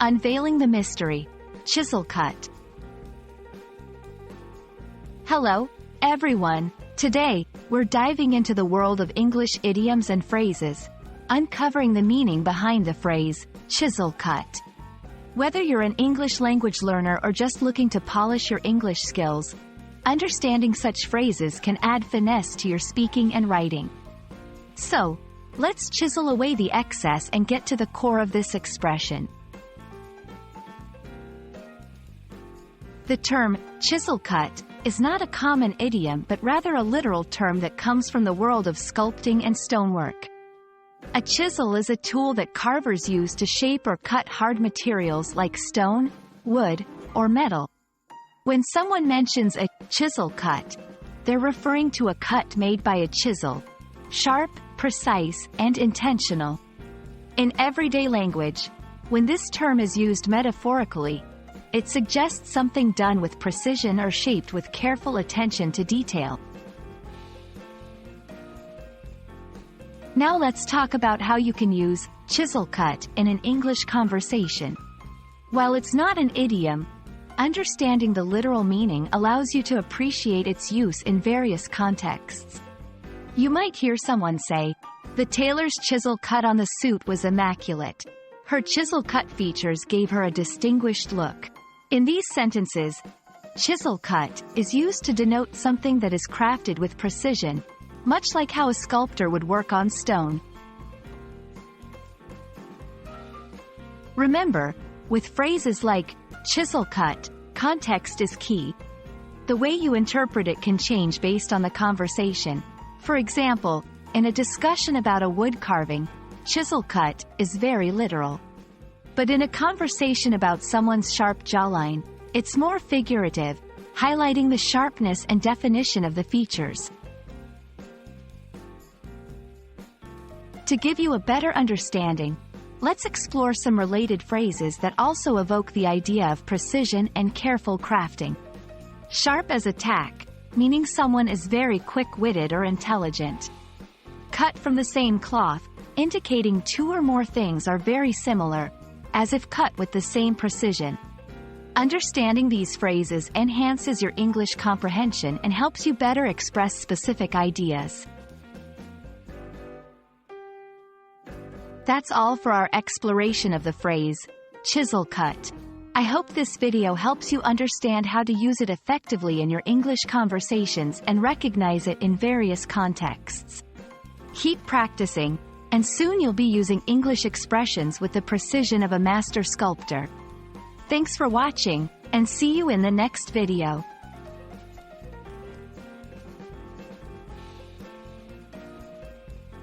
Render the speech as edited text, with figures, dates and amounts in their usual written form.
Unveiling the Mystery, Chisel Cut. Hello, everyone. Today, we're diving into the world of English idioms and phrases, uncovering the meaning behind the phrase, chisel cut. Whether you're an English language learner or just looking to polish your English skills, understanding such phrases can add finesse to your speaking and writing. So, let's chisel away the excess and get to the core of this expression. The term, chisel cut, is not a common idiom but rather a literal term that comes from the world of sculpting and stonework. A chisel is a tool that carvers use to shape or cut hard materials like stone, wood, or metal. When someone mentions a chisel cut, they're referring to a cut made by a chisel, sharp, precise, and intentional. In everyday language, when this term is used metaphorically, it suggests something done with precision or shaped with careful attention to detail. Now let's talk about how you can use chisel cut in an English conversation. While it's not an idiom, understanding the literal meaning allows you to appreciate its use in various contexts. You might hear someone say, "The tailor's chisel cut on the suit was immaculate. Her chisel cut features gave her a distinguished look." In these sentences, chisel cut is used to denote something that is crafted with precision, much like how a sculptor would work on stone. Remember, with phrases like chisel cut, context is key. The way you interpret it can change based on the conversation. For example, in a discussion about a wood carving, chisel cut is very literal. But in a conversation about someone's sharp jawline, it's more figurative, highlighting the sharpness and definition of the features. To give you a better understanding, let's explore some related phrases that also evoke the idea of precision and careful crafting. Sharp as a tack, meaning someone is very quick-witted or intelligent. Cut from the same cloth, indicating two or more things are very similar, as if cut with the same precision. Understanding these phrases enhances your English comprehension and helps you better express specific ideas. That's all for our exploration of the phrase, chisel cut. I hope this video helps you understand how to use it effectively in your English conversations and recognize it in various contexts. Keep practicing, and soon you'll be using English expressions with the precision of a master sculptor. Thanks for watching, and see you in the next video.